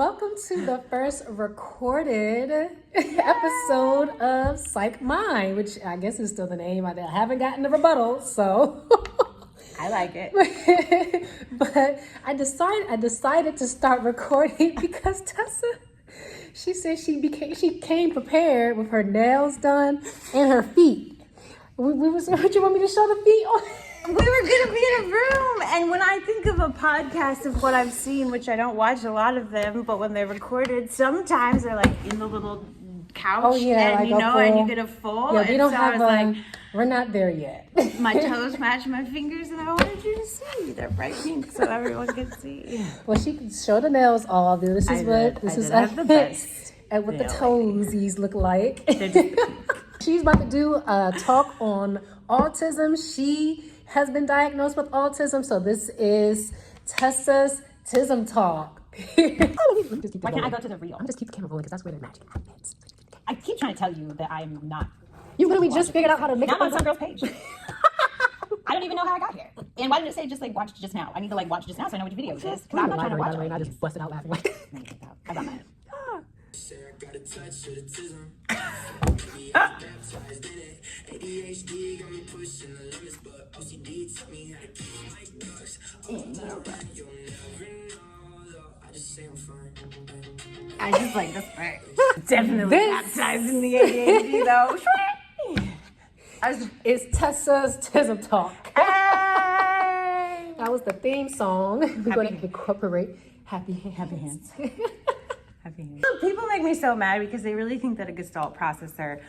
Welcome to the first recorded episode of Psych Mind, which I guess is still the name. I haven't gotten the rebuttal, so I like it. but I decided to start recording because Tessa, she said she came prepared with her nails done and her feet. What you want me to show the feet on? We were gonna be in a room, and when I think of a podcast of what I've seen, which I don't watch a lot of them, but when they're recorded, sometimes they're like in the little couch, and and you get a full. Yeah, we don't have. We're not there yet. My toes match my fingers, and I wanted you to see. They're bright pink, so everyone can see. Well, she can show the nails all. This is the best. At what the toesies look like. They're just She's about to do a talk on autism. She has been diagnosed with autism, so this is Tessa's Tism talk. Why can't I go to the reel? I'm just keep the camera rolling because that's where the magic happens. I keep trying to tell you that I'm not. You literally just figured out how to make it. I'm on some girl's page. I don't even know how I got here. And why did it say just watch just now? I need to watch just now so I know which video it is. Because I'm not trying to watch it. I just busted out laughing. I got mine. Got a touch of the tism. ADHD got me pushing the limits, but OCD taught me how to keep my ducks. Oh, you'll never know, though. I just say I'm fine. I just like this part. Definitely baptized in the ADHD though. It's Tessa's Tism talk. Hey! That was the theme song. We're going to incorporate happy hands. People make me so mad because they really think that a Gestalt processor,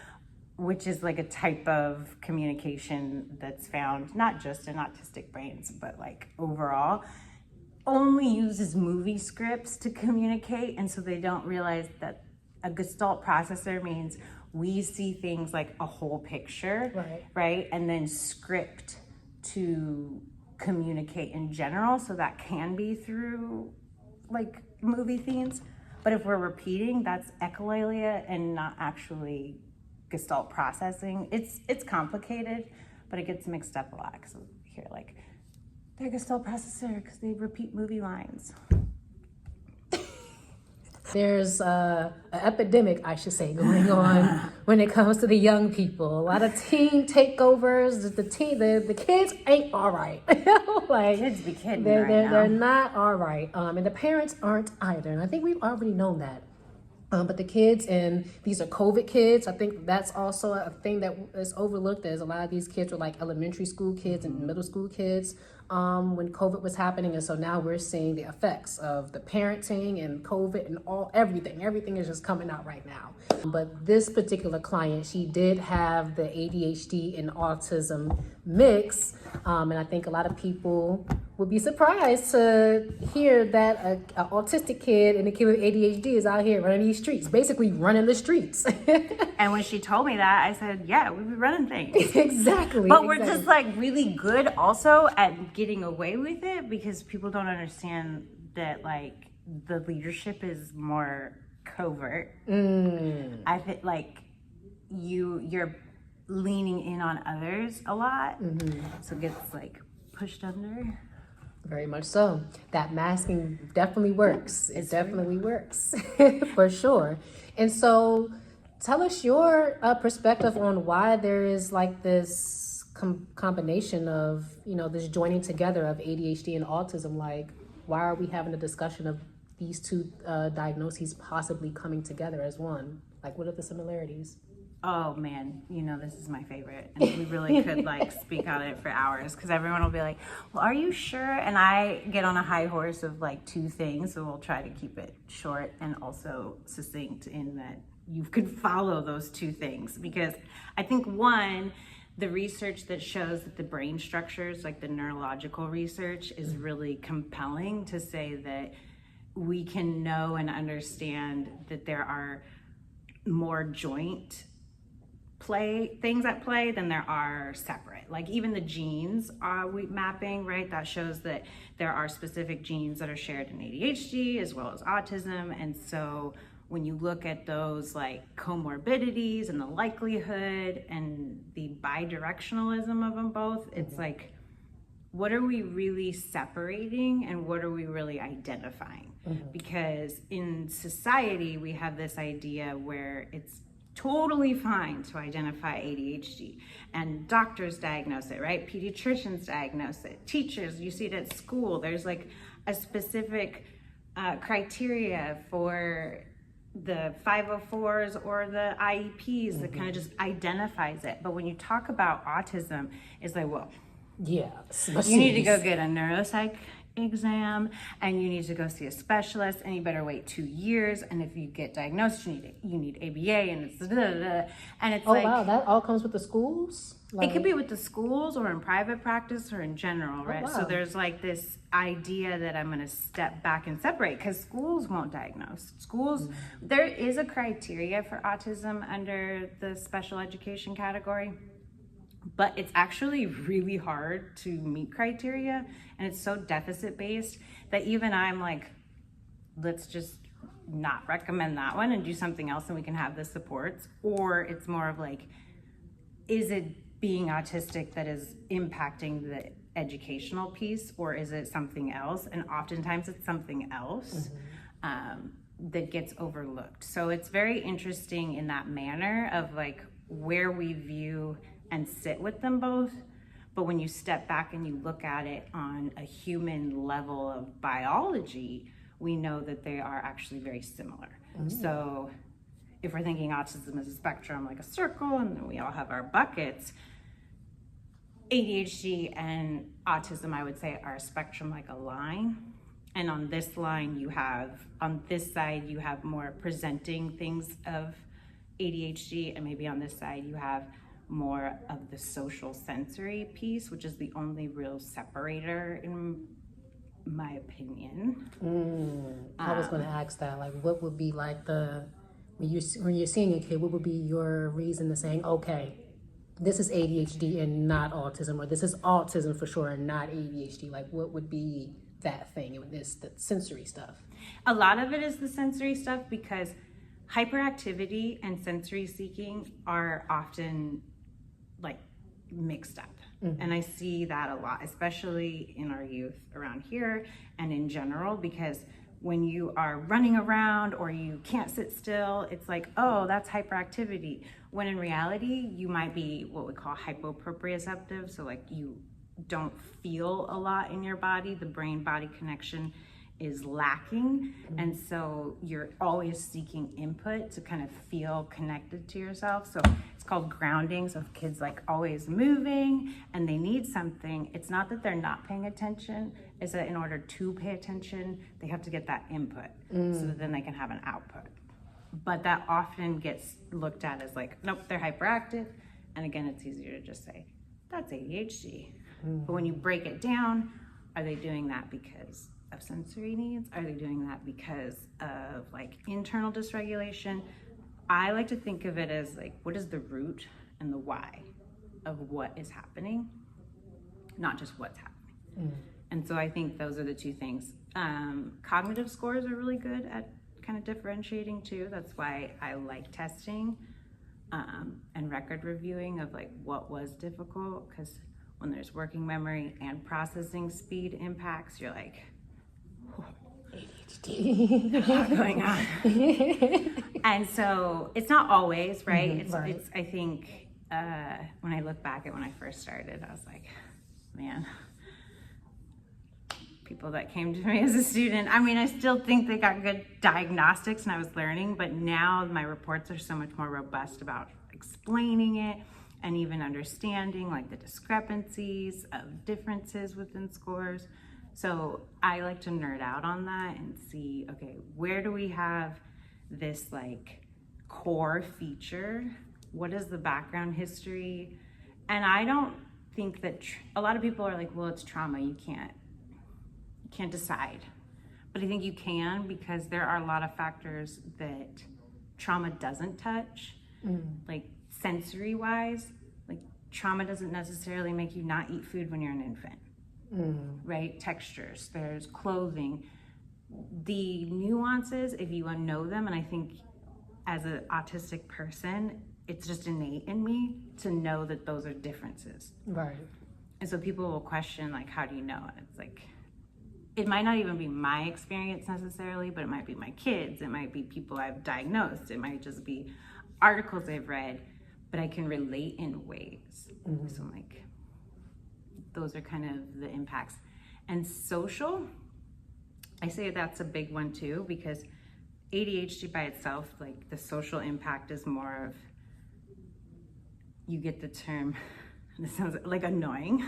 which is like a type of communication that's found not just in autistic brains, but overall, only uses movie scripts to communicate. And so they don't realize that a Gestalt processor means we see things like a whole picture, right? And then script to communicate in general. So that can be through movie themes. But if we're repeating, that's echolalia and not actually Gestalt processing. It's complicated, but it gets mixed up a lot. Because we hear they're Gestalt processor because they repeat movie lines. There's an epidemic, I should say, going on when it comes to the young people. A lot of teen takeovers. The kids ain't all right. Kids be kidding they're not all right. And the parents aren't either. And I think we've already known that. But the kids, and these are COVID kids, I think that's also a thing that is overlooked. There's a lot of these kids were elementary school kids and middle school kids when COVID was happening. And so now we're seeing the effects of the parenting and COVID and everything. Everything is just coming out right now. But this particular client, she did have the ADHD and autism mix. And I think a lot of people would be surprised to hear that an autistic kid and a kid with ADHD is out here running these streets, basically running the streets. And when she told me that, I said, yeah, we be running things. Exactly. But we're just really good also at getting away with it because people don't understand that the leadership is more covert. I think you're leaning in on others a lot. So it gets pushed under. Very much so. That masking definitely works. It definitely works for sure. And so tell us your perspective on why there is this combination of, this joining together of ADHD and autism. Why are we having a discussion of these two diagnoses possibly coming together as one? What are the similarities? Oh man, this is my favorite, and we really could speak on it for hours because everyone will be like, well, are you sure? And I get on a high horse of two things, so we'll try to keep it short and also succinct in that you could follow those two things. Because I think one, the research that shows that the brain structures, the neurological research, is really compelling to say that we can know and understand that there are more joint things at play than there are separate. Even the genes mapping, right? That shows that there are specific genes that are shared in ADHD as well as autism. And so when you look at those comorbidities and the likelihood and the bidirectionalism of them both, it's what are we really separating and what are we really identifying? because in society we have this idea where it's totally fine to identify ADHD, and doctors diagnose it, right? Pediatricians diagnose it, teachers, you see it at school. There's like a specific criteria for the 504s or the IEPs that kind of just identifies it. But when you talk about autism, it's like, well, Yeah. you need to go get a neuropsych exam, and you need to go see a specialist, and you better wait 2 years, and if you get diagnosed, you need ABA, and it's and it's Oh like, wow, that all comes with the schools? it could be with the schools or in private practice or in general, right? So wow. there's like this idea that I'm going to step back and separate, because schools won't diagnose. Schools, there is a criteria for autism under the special education category, but it's actually really hard to meet criteria, and it's so deficit based that even I'm like, let's just not recommend that one and do something else, and we can have the supports. Or it's more of like, is it being autistic that is impacting the educational piece, or is it something else? And oftentimes it's something else that gets overlooked. So it's very interesting in that manner of like where we view and sit with them both. But when you step back and you look at it on a human level of biology, we know that they are actually very similar. So if we're thinking autism as a spectrum, like a circle, and then we all have our buckets, ADHD and autism, I would say, are a spectrum like a line. And on this line, on this side, you have more presenting things of ADHD, and maybe on this side, you have more of the social sensory piece, which is the only real separator in my opinion. I was going to ask that, like, what would be like when you're seeing a kid, what would be your reason to saying, okay, this is ADHD and not autism, or this is autism for sure and not ADHD? Like, what would be that thing? It's the sensory stuff. A lot of it is the sensory stuff, because hyperactivity and sensory seeking are often like mixed up. And I see that a lot, especially in our youth around here and in general, because when you are running around or you can't sit still, it's like, oh, that's hyperactivity. When in reality, you might be what we call hypoproprioceptive. So like you don't feel a lot in your body. The brain-body connection is lacking. And so you're always seeking input to kind of feel connected to yourself. So it's called grounding. So if kids like always moving and they need something, it's not that they're not paying attention, it's that in order to pay attention, they have to get that input so that then they can have an output. But that often gets looked at as like, nope, they're hyperactive. And again, it's easier to just say, that's ADHD. But when you break it down, are they doing that because of sensory needs? Are they doing that because of like internal dysregulation? I like to think of it as like, what is the root and the why of what is happening, not just what's happening. And so I think those are the two things. Cognitive scores are really good at kind of differentiating too. That's why I like testing and record reviewing of like what was difficult, because when there's working memory and processing speed impacts, you're like, ADHD. a lot going on. And so it's not always, right? Right. It's I think when I look back at when I first started, I was like, man, people that came to me as a student, I mean, I still think they got good diagnostics and I was learning, but now my reports are so much more robust about explaining it and even understanding like the discrepancies of differences within scores. So I like to nerd out on that and see, okay, where do we have this like core feature? What is the background history? And I don't think that a lot of people are like, well, it's trauma, you can't decide. But I think you can, because there are a lot of factors that trauma doesn't touch, like sensory wise. Like trauma doesn't necessarily make you not eat food when you're an infant. Right? Textures, there's clothing, the nuances, if you know them, and I think as an autistic person, it's just innate in me to know that those are differences. Right. And so people will question like, how do you know? And it's like, it might not even be my experience necessarily, but it might be my kids, it might be people I've diagnosed, it might just be articles I've read, but I can relate in ways. So I'm like, those are kind of the impacts. And social, I say that's a big one too, because ADHD by itself, like the social impact is more of, you get the term, this sounds like annoying,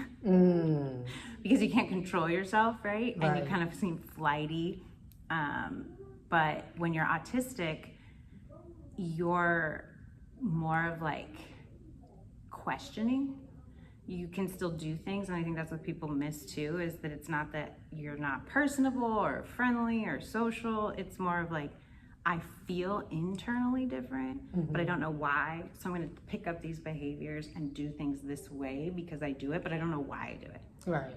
because you can't control yourself, right? And you kind of seem flighty. But when you're autistic, you're more of like questioning. You can still do things, and I think that's what people miss too, is that it's not that you're not personable or friendly or social. It's more of like, I feel internally different, but I don't know why. So I'm going to pick up these behaviors and do things this way because I do it, but I don't know why I do it. Right.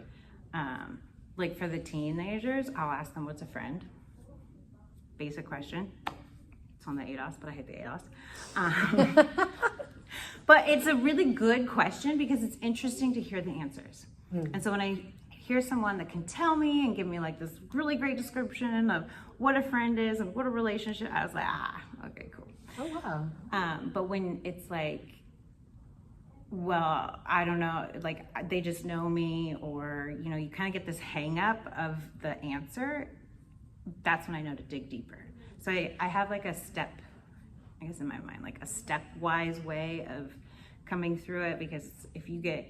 Like for the teenagers, I'll ask them, what's a friend? Basic question. It's on the ADOS, but I hate the ADOS. But it's a really good question because it's interesting to hear the answers. And so when I hear someone that can tell me and give me like this really great description of what a friend is and what a relationship, I was like, okay, cool. Oh, wow. But when it's like, well, I don't know, like they just know me, or, you know, you kind of get this hang up of the answer, that's when I know to dig deeper. So I have like a step, I guess in my mind, like a stepwise way of coming through it, because if you get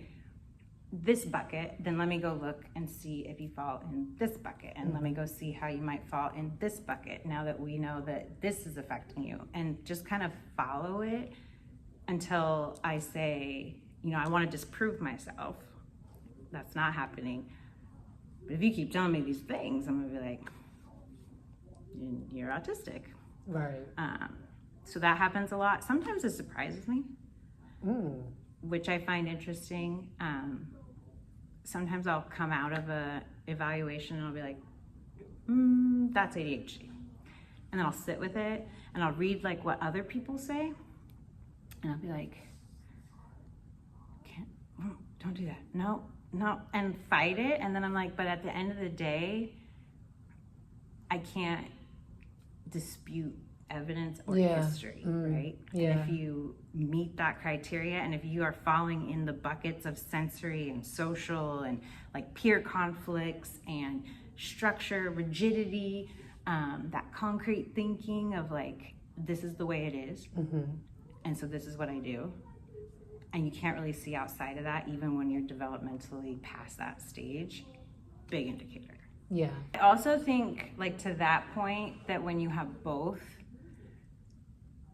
this bucket, then let me go look and see if you fall in this bucket, and let me go see how you might fall in this bucket now that we know that this is affecting you, and just kind of follow it until I say, you know, I want to disprove myself. That's not happening. But if you keep telling me these things, I'm gonna be like, you're autistic. Right. So that happens a lot. Sometimes it surprises me, which I find interesting. Sometimes I'll come out of a evaluation and I'll be like, that's ADHD. And then I'll sit with it and I'll read like what other people say. And I'll be like, don't do that. No, and fight it. And then I'm like, but at the end of the day, I can't dispute evidence or history, right? Yeah. And if you meet that criteria, and if you are falling in the buckets of sensory and social and like peer conflicts and structure, rigidity, that concrete thinking of like, this is the way it is, and so this is what I do, and you can't really see outside of that even when you're developmentally past that stage, big indicator. Yeah. I also think, like, to that point, that when you have both,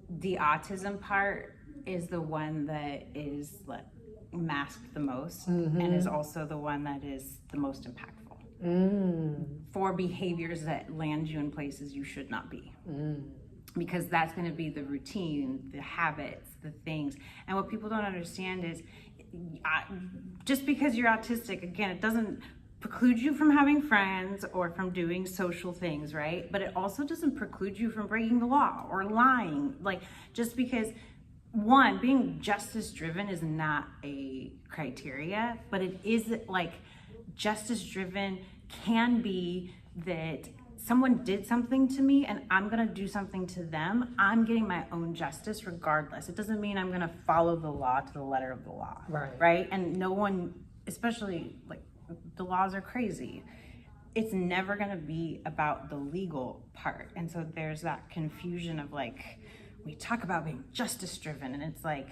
the autism part is the one that is like masked the most, and is also the one that is the most impactful for behaviors that land you in places you should not be. Because that's going to be the routine, the habits, the things. And what people don't understand is, just because you're autistic, again, it doesn't preclude you from having friends or from doing social things, right? But it also doesn't preclude you from breaking the law or lying. Like, just because, one, being justice driven is not a criteria, but it is like justice driven can be that someone did something to me and I'm gonna do something to them. I'm getting my own justice regardless. It doesn't mean I'm gonna follow the law to the letter of the law, right? And no one, especially like, the laws are crazy. It's never going to be about the legal part. And so there's that confusion of like, we talk about being justice driven, and it's like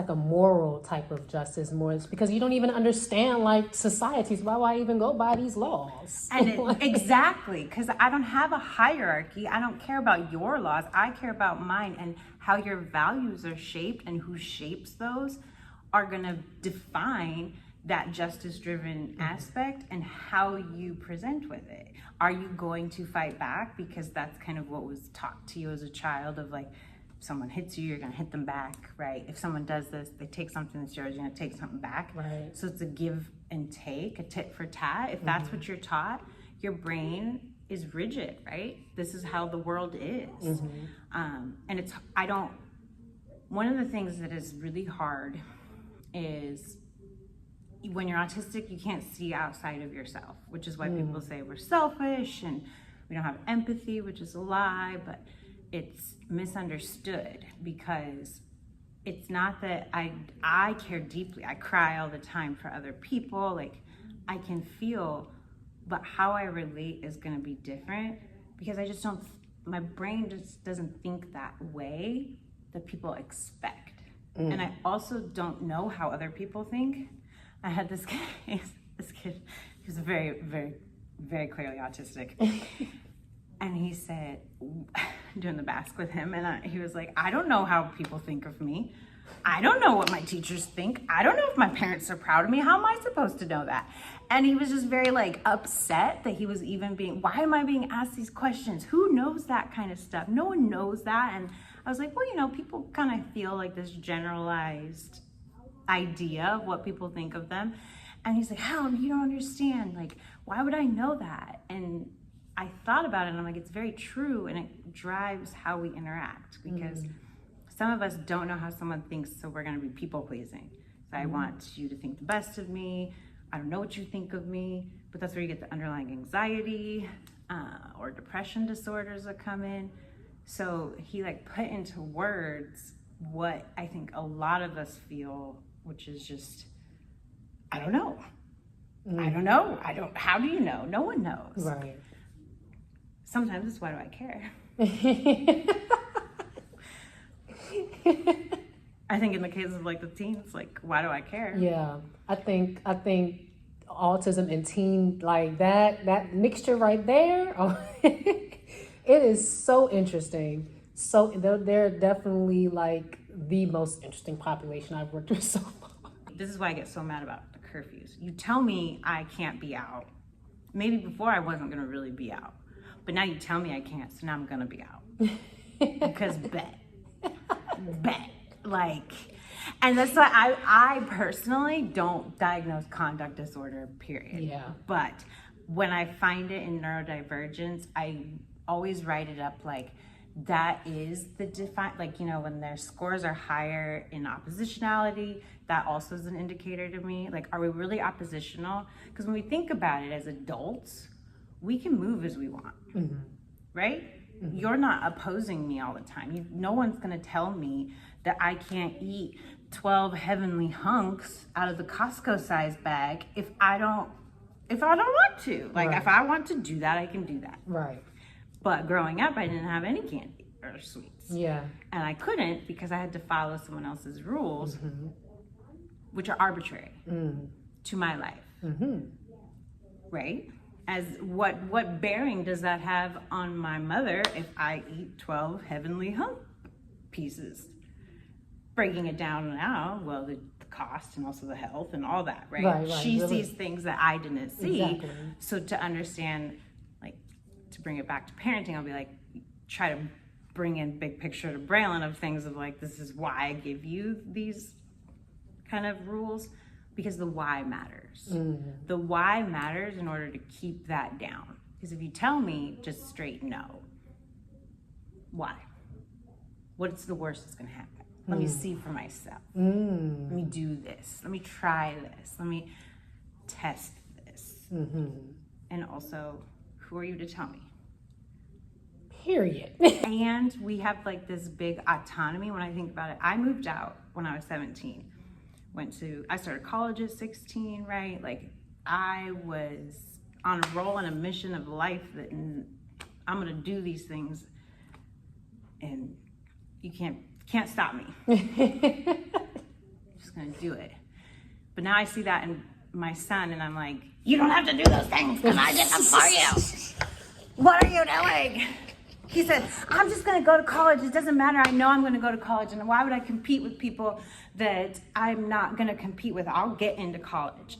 a moral type of justice more. It's because you don't even understand like societies. Why would I even go by these laws? And exactly, because I don't have a hierarchy. I don't care about your laws. I care about mine, and how your values are shaped and who shapes those are going to define that justice-driven aspect and how you present with it. Are you going to fight back? Because that's kind of what was taught to you as a child, of like, if someone hits you, you're gonna hit them back, right? If someone does this, they take something that's yours, you're gonna take something back. Right. So it's a give and take, a tit for tat. If that's what you're taught, your brain is rigid, right? This is how the world is. And one of the things that is really hard is when you're autistic, you can't see outside of yourself, which is why people say we're selfish and we don't have empathy, which is a lie, but it's misunderstood because it's not that I care deeply. I cry all the time for other people. Like, I can feel, but how I relate is going to be different because I just don't, my brain just doesn't think that way that people expect. And I also don't know how other people think. I had this case, he was very, very, very clearly autistic. And he said, doing the basque with him, and he was like, I don't know how people think of me. I don't know what my teachers think. I don't know if my parents are proud of me. How am I supposed to know that? And he was just very like upset that he was even why am I being asked these questions? Who knows that kind of stuff? No one knows that. And I was like, well, you know, people kind of feel like this generalized idea of what people think of them. And he's like, how? You don't understand. Like, why would I know that? And I thought about it and I'm like, it's very true. And it drives how we interact because some of us don't know how someone thinks. So we're going to be people pleasing. So I want you to think the best of me. I don't know what you think of me, but that's where you get the underlying anxiety or depression disorders that come in. So he like put into words what I think a lot of us feel, which is just, I don't know. I don't know. How do you know? No one knows. Right. Sometimes it's, why do I care? I think in the case of like the teens, like, why do I care? Yeah. I think autism and teen, like that mixture right there, it is so interesting. So they're definitely like the most interesting population I've worked with so far. This is why I get so mad about the curfews. You tell me I can't be out. Maybe before I wasn't gonna really be out, but now you tell me I can't, so now I'm gonna be out. Because bet. Like, and that's why I personally don't diagnose conduct disorder, period. Yeah. But when I find it in neurodivergence, I always write it up like, that is the like, you know, when their scores are higher in oppositionality, that also is an indicator to me. Like, are we really oppositional? Because when we think about it as adults, we can move as we want, right? You're not opposing me all the time. No one's gonna tell me that I can't eat 12 heavenly hunks out of the Costco size bag if I don't want to. Like, if I want to do that, I can do that. Right. But growing up, I didn't have any candy or sweets. Yeah. And I couldn't because I had to follow someone else's rules, which are arbitrary to my life. Right? As what bearing does that have on my mother if I eat 12 heavenly hunk pieces? Breaking it down now, well, the cost and also the health and all that, right? She sees things that I didn't see. Exactly. So to understand, like, to bring it back to parenting, I'll be like, try to bring in big picture to Braylon of things of like, this is why I give you these kind of rules, because the why matters. The why matters in order to keep that down. Because if you tell me just straight no, why? What's the worst that's gonna happen? Let me see for myself. Let me do this. Let me try this. Let me test this. And also, who are you to tell me? Period. And we have like this big autonomy when I think about it. I moved out when I was 17. I started college at 16, right? Like, I was on a roll and a mission of life that I'm gonna do these things and you can't stop me. Just gonna do it. But now I see that in my son and I'm like, you don't have to do those things because I did them for you. What are you doing? He said, I'm just gonna go to college. It doesn't matter. I know I'm gonna go to college. And why would I compete with people that I'm not gonna compete with? I'll get into college.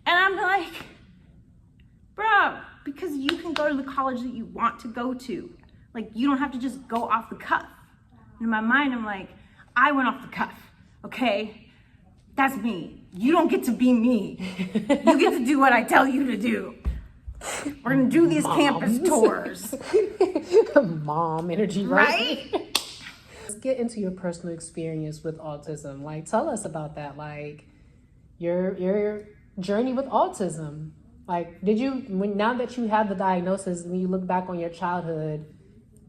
And I'm like, bro, because you can go to the college that you want to go to. Like, you don't have to just go off the cuff. And in my mind, I'm like, I went off the cuff, okay? That's me. You don't get to be me. You get to do what I tell you to do. We're gonna do these campus tours. Mom energy, right? Let's get into your personal experience with autism. Like, tell us about that. Like, your journey with autism. Like, now that you have the diagnosis, when you look back on your childhood,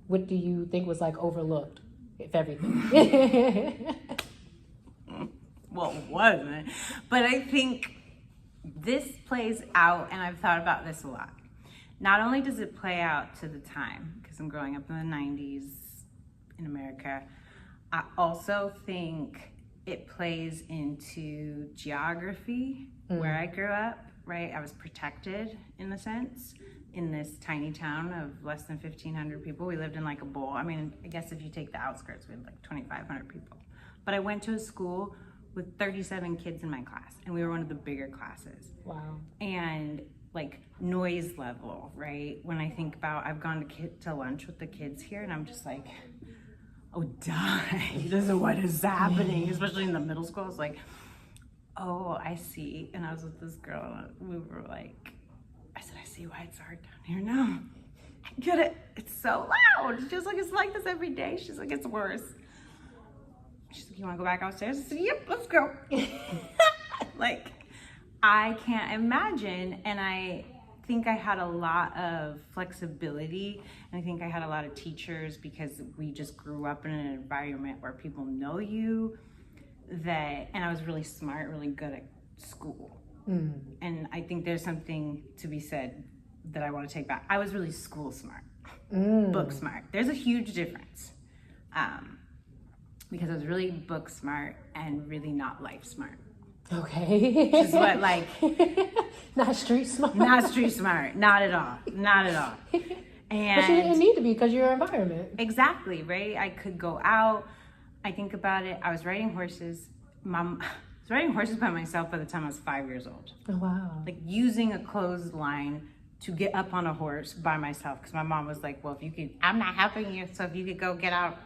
what do you think was like overlooked, if everything? Well, it wasn't. But I think this plays out, and I've thought about this a lot. Not only does it play out to the time, because I'm growing up in the 90s in America, I also think it plays into geography, where I grew up, right? I was protected in a sense in this tiny town of less than 1,500 people. We lived in like a bowl. I mean, I guess if you take the outskirts, we had like 2,500 people. But I went to a school with 37 kids in my class, and we were one of the bigger classes. Wow. And like noise level, right? When I think about, I've gone to lunch with the kids here, and I'm just like, oh, die. This is what is happening, especially in the middle school. It's like, oh, I see. And I was with this girl, and we were like, I said, I see why it's hard down here now. I get it. It's so loud. She's like, it's like this every day. She's like, it's worse. She's like, you want to go back upstairs? I said, yep, let's go. Like, I can't imagine. And I think I had a lot of flexibility. And I think I had a lot of teachers because we just grew up in an environment where people know you. And I was really smart, really good at school. And I think there's something to be said that I want to take back. I was really school smart, book smart. There's a huge difference. Because I was really book smart and really not life smart. Okay. Which is what, like... Not street smart. Not street smart. Not at all. Not at all. And but you didn't need to be because your environment. Exactly, right? I could go out. I think about it. I was riding horses. I was riding horses by myself by the time I was 5 years old. Oh, wow. Like using a clothesline to get up on a horse by myself, because my mom was like, well, if you could, I'm not helping you, so if you could go get out,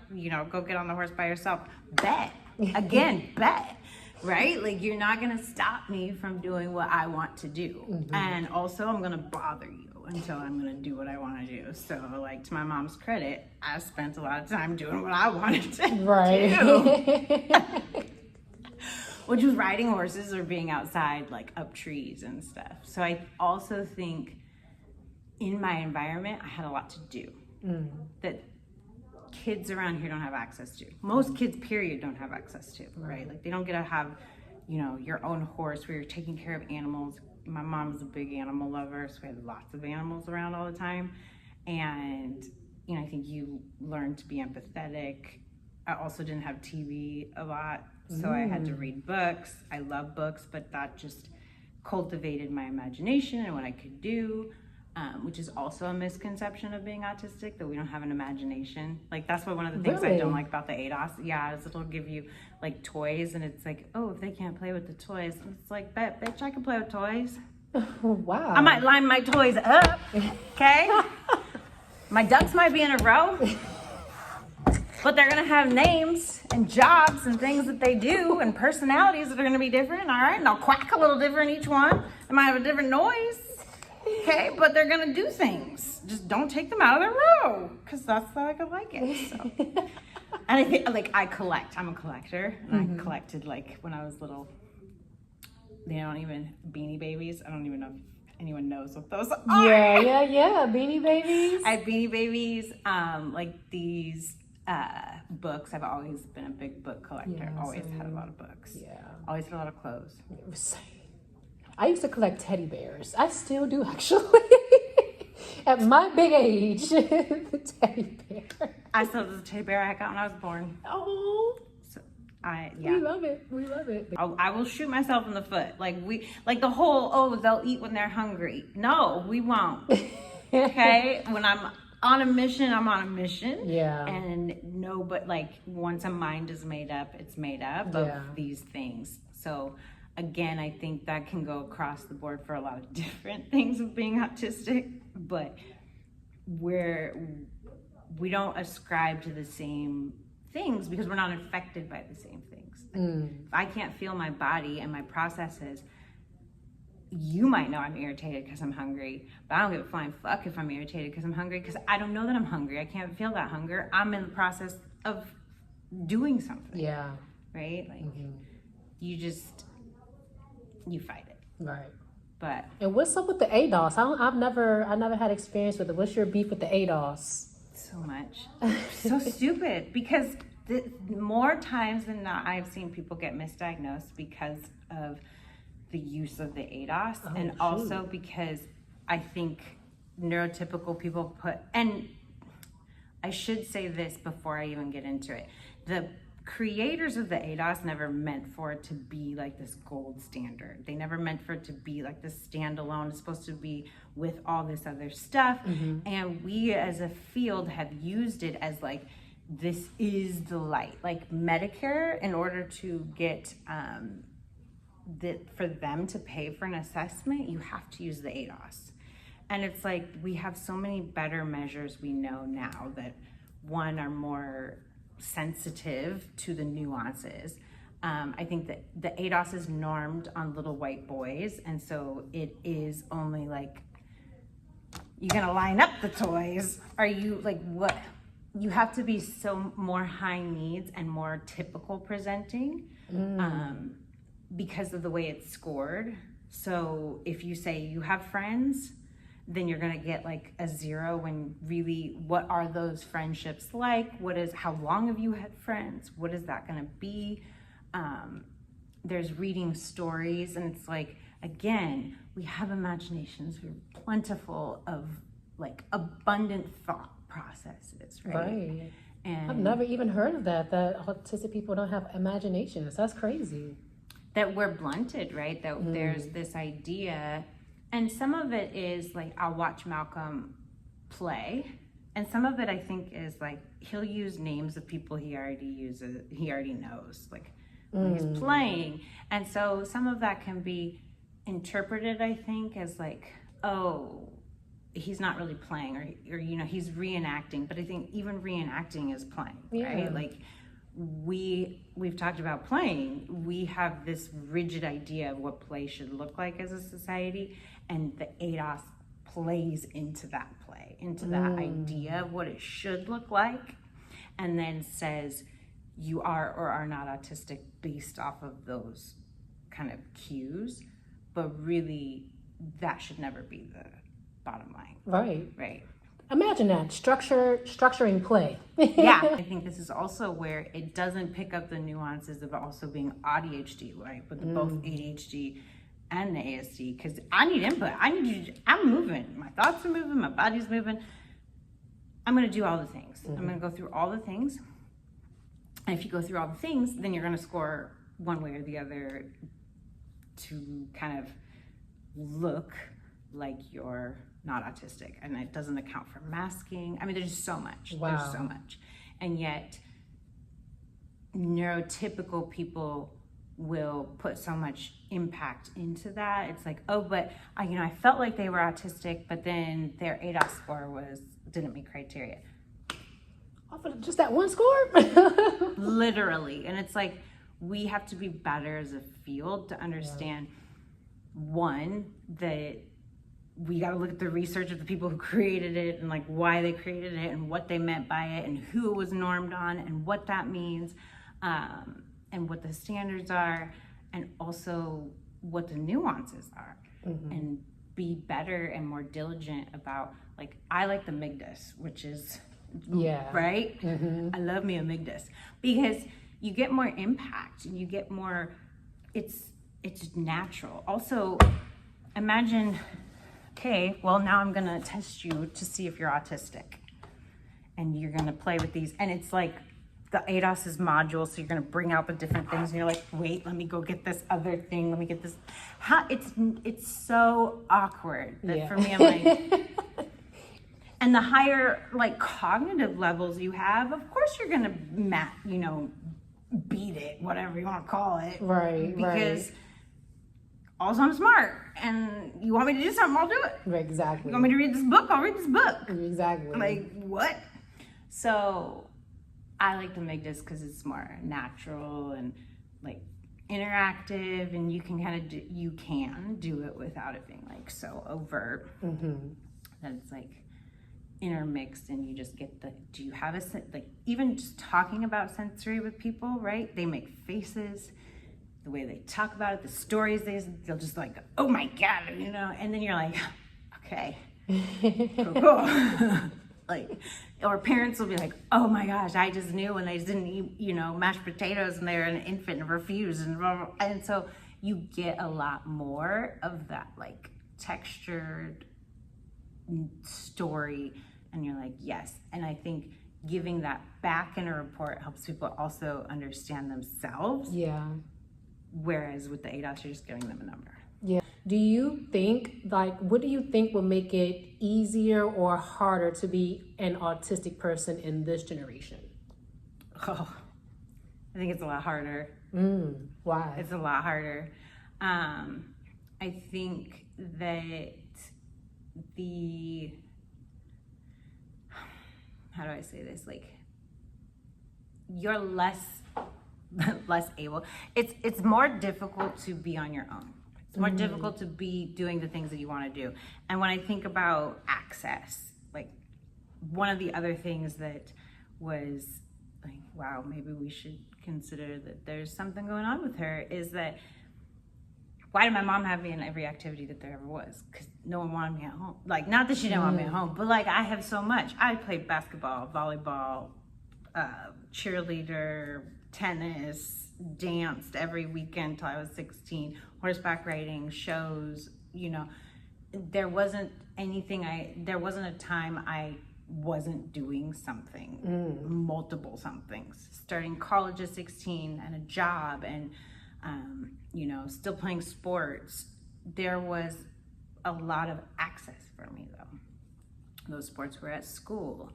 go get on the horse by yourself, bet. Again, bet, right? Like, you're not gonna stop me from doing what I want to do. And also, I'm gonna bother you until I'm gonna do what I wanna do. So, like, to my mom's credit, I spent a lot of time doing what I wanted to do. Which was riding horses or being outside, like, up trees and stuff. So I also think in my environment, I had a lot to do that kids around here don't have access to. Most kids, period, don't have access to, right? Like, they don't get to have, your own horse where you're taking care of animals. My mom was a big animal lover, so we had lots of animals around all the time. And, I think you learn to be empathetic. I also didn't have TV a lot, so I had to read books. I love books, but that just cultivated my imagination and what I could do. Which is also a misconception of being autistic, that we don't have an imagination. Like, that's one of the things I don't like about the ADOS. Yeah, is it'll give you, like, toys, and it's like, oh, if they can't play with the toys. And it's like, bitch, I can play with toys. Wow. I might line my toys up, okay? My ducks might be in a row, but they're gonna have names and jobs and things that they do and personalities that are gonna be different, all right? And they'll quack a little different each one. They might have a different noise. Okay, but they're gonna do things. Just don't take them out of their row, because that's how I could like it. So. And I think, like, I collect. I'm a collector, and I collected, like, when I was little. They don't even Beanie Babies. I don't even know if anyone knows what those are. Yeah. Beanie Babies. I have Beanie Babies. Like these books. I've always been a big book collector. Yeah, always same. had a lot of books. Yeah. Always had a lot of clothes. I used to collect teddy bears. I still do, actually. At my big age, the teddy bear. I still have the teddy bear I got when I was born. Oh, So we love it. We love it. I will shoot myself in the foot. Like the whole, they'll eat when they're hungry. No, we won't. Okay? When I'm on a mission, I'm on a mission. Yeah. And but like, once a mind is made up, it's made up of these things. So again, I think that can go across the board for a lot of different things of being autistic, but we don't ascribe to the same things because we're not affected by the same things. If I can't feel my body and my processes, you might know I'm irritated because I'm hungry, but I don't give a flying fuck if I'm irritated because I'm hungry, because I don't know that I'm hungry. I can't feel that hunger. I'm in the process of doing something. Yeah. Right? Like, you just... you fight it. Right. But And what's up with the ADOS? I never had experience with it. What's your beef with the ADOS? so much. So stupid, because more times than not, I've seen people get misdiagnosed because of the use of the ADOS, and shoot. also because I think neurotypical people and I should say this before I even get into it. The creators of the ADOS never meant for it to be like this gold standard. They never meant for it to be like this standalone. It's supposed to be with all this other stuff. And we as a field have used it as like, this is the light. Like Medicare, in order to get for them to pay for an assessment, you have to use the ADOS. And it's like, we have so many better measures we know now that, one, are more sensitive to the nuances. I think that the ADOS is normed on little white boys, and so it is only like, you're gonna line up the toys. Are you like, what? You have to be so more high needs and more typical presenting because of the way it's scored. So if you say you have friends, then you're gonna get like a 0, when really, what are those friendships like? How long have you had friends? What is that gonna be? There's reading stories, and it's like, again, we have imaginations. We're plentiful of like abundant thought processes, right? And I've never even heard of that autistic people don't have imaginations. That's crazy. That we're blunted, right? That there's this idea. And some of it is like, I'll watch Malcolm play, and some of it I think is like, he'll use names of people he already knows, like when he's playing. And so some of that can be interpreted, I think, as like, oh, he's not really playing, or he's reenacting. But I think even reenacting is playing, right? Like, we've talked about playing. We have this rigid idea of what play should look like as a society, and the ADOS plays into that play, into that idea of what it should look like, and then says you are or are not autistic based off of those kind of cues. But really, that should never be the bottom line. Right. Imagine that, structuring play. Yeah, I think this is also where it doesn't pick up the nuances of also being ADHD, right? With both ADHD and the ASD, because I need input. I'm moving. My thoughts are moving. My body's moving. I'm going to do all the things. I'm going to go through all the things. And if you go through all the things, then you're going to score one way or the other to kind of look like you're not autistic. And it doesn't account for masking. I mean, there's so much. Wow. There's so much. And yet, neurotypical people will put so much impact into that. It's like, oh, but I felt like they were autistic, but then their ADOS score didn't meet criteria. Off of just that one score? Literally. And it's like, we have to be better as a field to understand, one, that we got to look at the research of the people who created it, and like why they created it, and what they meant by it, and who it was normed on, and what that means, and what the standards are, and also what the nuances are, and be better and more diligent about, like, I like the MIGDAS, which is right. I love me a MIGDAS, because you get more impact, and you get more, it's natural. Also, imagine, okay, well, now I'm gonna test you to see if you're autistic, and you're gonna play with these, and it's like the ADOS is modules, so you're gonna bring out the different things, and you're like, wait, let me go get this other thing, let me get this. It's so awkward that for me, I'm like, and the higher like cognitive levels you have, of course you're gonna beat it, whatever you want to call it, because also I'm smart, and you want me to do something, I'll do it. Exactly. You want me to read this book, I'll read this book. Exactly. Like, what? So I like the MIGDAS because it's more natural and like interactive, and you can do it without it being like so overt that it's like intermixed, and you just get do you have even just talking about sensory with people, right? They make faces, the way they talk about it, the stories they'll just like, oh my God, you know, and then you're like, okay, cool. Like, or parents will be like, oh my gosh, I just knew when they didn't eat, you know, mashed potatoes and they're an infant and refused and blah, blah, blah. And so you get a lot more of that like textured story, and you're like, yes. And I think giving that back in a report helps people also understand themselves. Yeah. Whereas with the ADOS, you're just giving them a number. Yeah. Do you think, like, what do you think will make it easier or harder to be an autistic person in this generation? Oh, I think it's a lot harder. Why? It's a lot harder. I think that how do I say this? Like, you're less able. It's more difficult to be on your own. It's more difficult to be doing the things that you want to do. And when I think about access, like, one of the other things that was like, wow, maybe we should consider that there's something going on with her, is that why did my mom have me in every activity that there ever was? Because no one wanted me at home. Like, not that she didn't want me at home, but like, I have so much. I played basketball, volleyball, cheerleader, tennis, danced every weekend till I was 16, horseback riding, shows, you know. There wasn't a time I wasn't doing something, multiple somethings, starting college at 16 and a job and, you know, still playing sports. There was a lot of access for me though. Those sports were at school.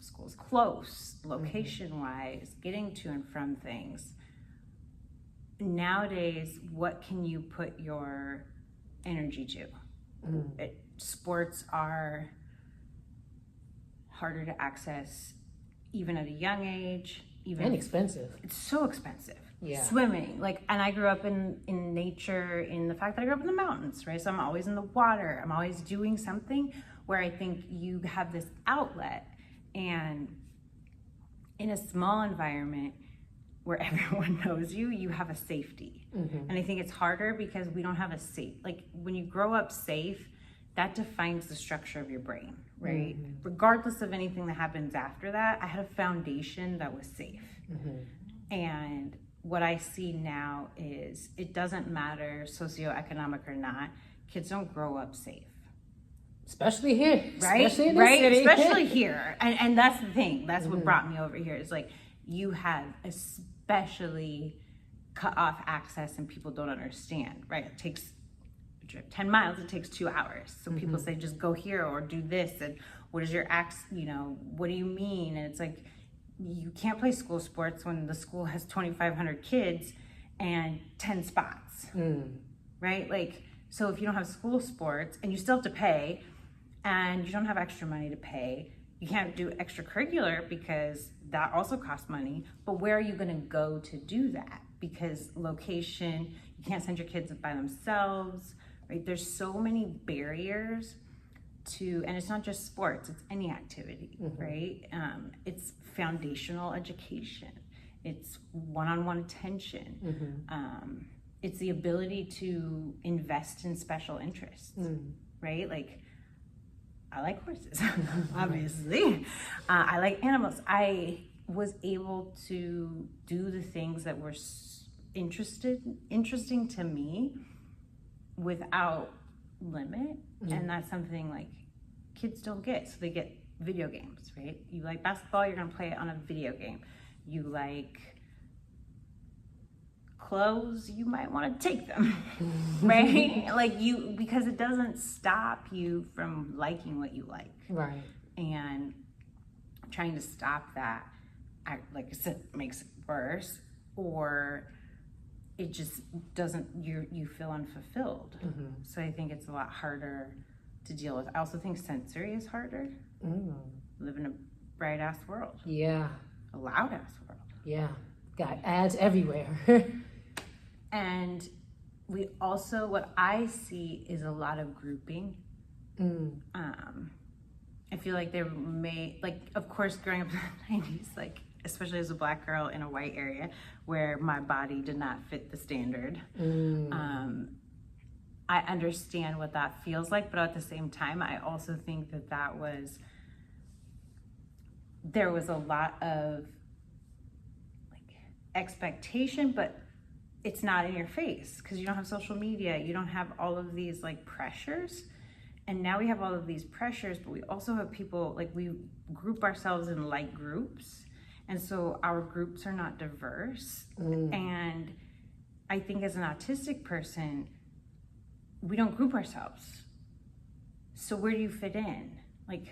School's close, location-wise, getting to and from things. Nowadays, what can you put your energy to? Sports are harder to access, even at a young age. And expensive. It's so expensive. Yeah. Swimming, like, and I grew up in nature, in the fact that I grew up in the mountains, right? So I'm always in the water. I'm always doing something where I think you have this outlet. And in a small environment where everyone knows you, you have a safety. And I think it's harder because we don't have a safe, like, when you grow up safe, that defines the structure of your brain, right? Regardless of anything that happens after that, I had a foundation that was safe. And what I see now is it doesn't matter socioeconomic or not, kids don't grow up safe. Especially here. Right? Especially in right? the city. Especially here. And that's the thing. That's what brought me over here. Is like, you have especially cut off access and people don't understand, right? It takes 10 miles, it takes 2 hours. So people say, just go here or do this. And what is your you know, what do you mean? And it's like, you can't play school sports when the school has 2,500 kids and 10 spots, right? Like, so if you don't have school sports and you still have to pay and you don't have extra money to pay, you can't do extracurricular because that also costs money. But where are you going to go to do that? Because location, you can't send your kids by themselves, right? There's so many barriers to, and it's not just sports, it's any activity, right? It's foundational education. It's one-on-one attention. It's the ability to invest in special interests, right? Like, I like horses, obviously. I like animals. I was able to do the things that were interesting to me without limit. And that's something like kids don't get. So they get video games, right? You like basketball, you're gonna play it on a video game. You like clothes, you might want to take them, right? Like, because it doesn't stop you from liking what you like, Right. and trying to stop that, like I said, makes it worse, or it just doesn't, you feel unfulfilled. So I think it's a lot harder to deal with. I also think sensory is harder. Live in a bright ass world, Yeah. a loud ass world. Yeah. Got ads everywhere. And we also, what I see is a lot of grouping. I feel like there may, like, of course, growing up in the 90s, like, especially as a Black girl in a white area where my body did not fit the standard. I understand what that feels like, but at the same time, I also think that there was a lot of like expectation, but it's not in your face because you don't have social media, you don't have all of these like pressures. And now we have all of these pressures, but we also have people, like we group ourselves in like groups. And so our groups are not diverse. And I think as an autistic person, we don't group ourselves. So where do you fit in? Like,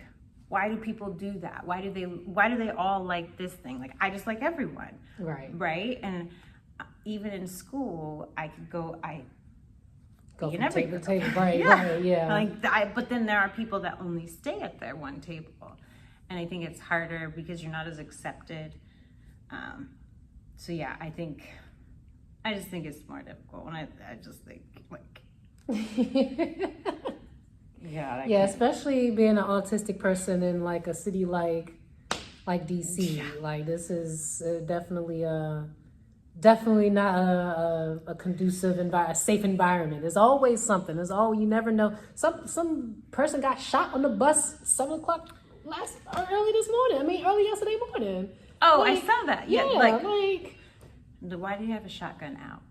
why do people do that? Why do they all like this thing? Like, I just like everyone. Right? And even in school, I could go Go in from every table to group. table. Right, yeah. Like, but then there are people that only stay at their one table. And I think it's harder because you're not as accepted. So yeah, I just think it's more difficult. And I just think like, yeah, especially being an autistic person in like a city like DC. Like this is definitely not a conducive a safe environment. There's always something. You never know. Some person got shot on the bus 7 o'clock early this morning. Early yesterday morning. Oh, like, I saw that. Yeah, like why do you have a shotgun out?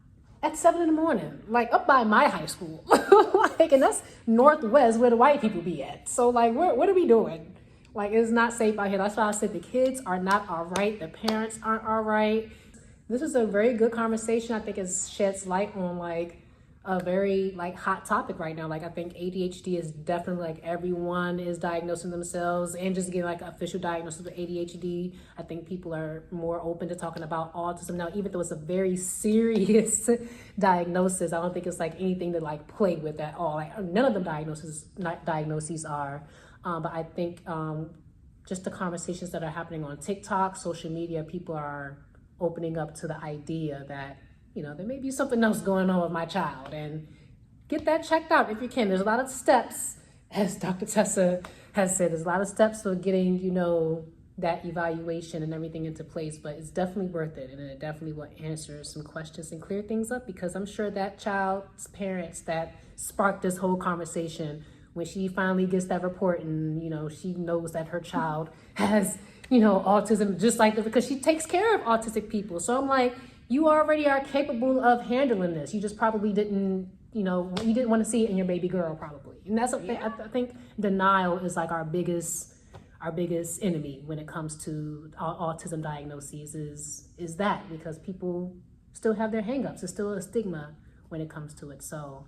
At 7 in the morning, like up by my high school. Like, and that's Northwest where the white people be at. So like, what are we doing? Like, it's not safe out here. That's why I said the kids are not all right. The parents aren't all right. This is a very good conversation. I think it sheds light on like a very like hot topic right now. Like I think ADHD is definitely like everyone is diagnosing themselves and just getting like official diagnosis with ADHD. I think people are more open to talking about autism now, even though it's a very serious diagnosis. I don't think it's like anything to like play with at all. Like none of the diagnoses are. But I think just the conversations that are happening on TikTok, social media, people are opening up to the idea that, you know, there may be something else going on with my child, and get that checked out if you can. There's a lot of steps, as Dr. Tessa has said, there's a lot of steps for getting, you know, that evaluation and everything into place, but it's definitely worth it. And it definitely will answer some questions and clear things up, because I'm sure that child's parents that sparked this whole conversation, when she finally gets that report and, you know, she knows that her child has, you know, autism, just like because she takes care of autistic people. So I'm like, you already are capable of handling this. You just probably didn't, you know, you didn't want to see it in your baby girl probably. And that's something, I think denial is like our biggest enemy when it comes to autism diagnoses is that, because people still have their hangups. There's still a stigma when it comes to it. So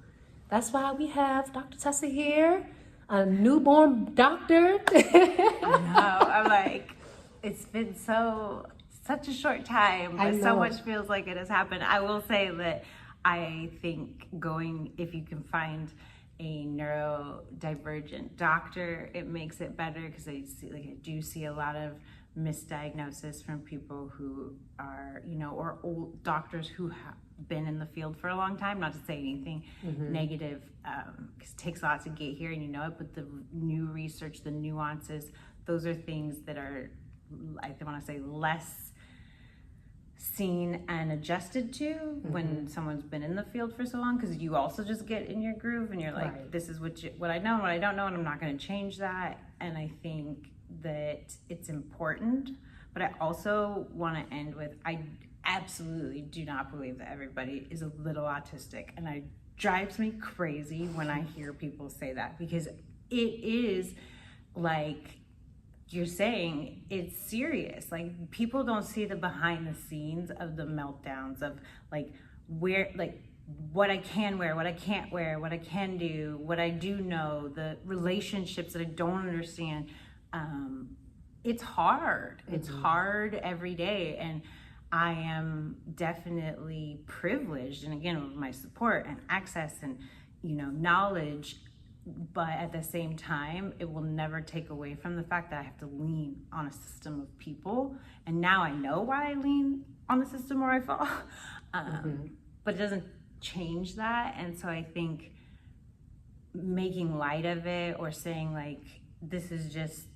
that's why we have Dr. Tessa here, a newborn doctor. I'm like, it's been such a short time, but so much feels like it has happened. I will say that I think if you can find a neurodivergent doctor, it makes it better, because I do see a lot of misdiagnosis from people who are, you know, or old doctors who have been in the field for a long time. Not to say anything negative, because it takes a lot to get here, and you know it, but the new research, the nuances, those are things that are, I want to say, less seen and adjusted to when someone's been in the field for so long, because you also just get in your groove and you're like, this is what I know and what I don't know, and I'm not going to change that. And I think that it's important, but I also want to end with, I absolutely do not believe that everybody is a little autistic, and it drives me crazy when I hear people say that, because it is like you're saying, it's serious. Like, people don't see the behind the scenes of the meltdowns of like what I can wear, what I can't wear, what I can do, what I do know, the relationships that I don't understand. It's hard. It's hard every day, and I am definitely privileged, and again, with my support and access and, you know, knowledge. But at the same time, it will never take away from the fact that I have to lean on a system of people. And now I know why I lean on the system where I fall. But it doesn't change that. And so I think making light of it, or saying like, this is just,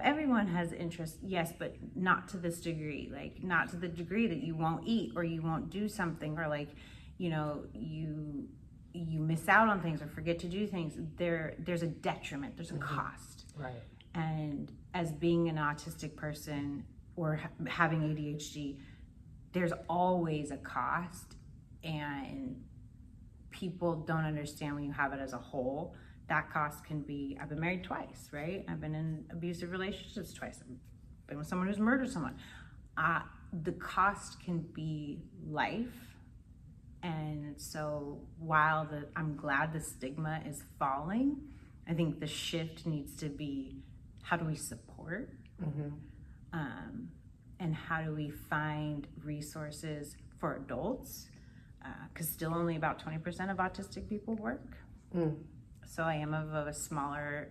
everyone has interest, yes, but not to this degree, like not to the degree that you won't eat or you won't do something, or like, you miss out on things or forget to do things. There's a detriment, there's a cost. Right. And as being an autistic person or having ADHD, there's always a cost, and people don't understand when you have it as a whole. That cost can be, I've been married twice, right? I've been in abusive relationships twice. I've been with someone who's murdered someone. The cost can be life. And so while I'm glad the stigma is falling, I think the shift needs to be, how do we support? And how do we find resources for adults? Because still only about 20% of autistic people work. So I am of a smaller,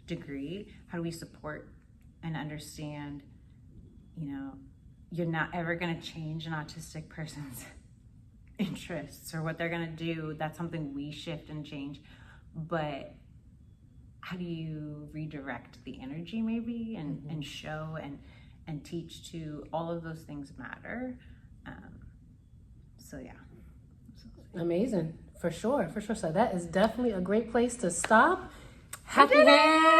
degree. How do we support and understand, you're not ever going to change an autistic person's interests or what they're going to do. That's something we shift and change. But how do you redirect the energy maybe and show and teach to all of those things matter? So yeah. Amazing. For sure. So that is definitely a great place to stop. Happy hands.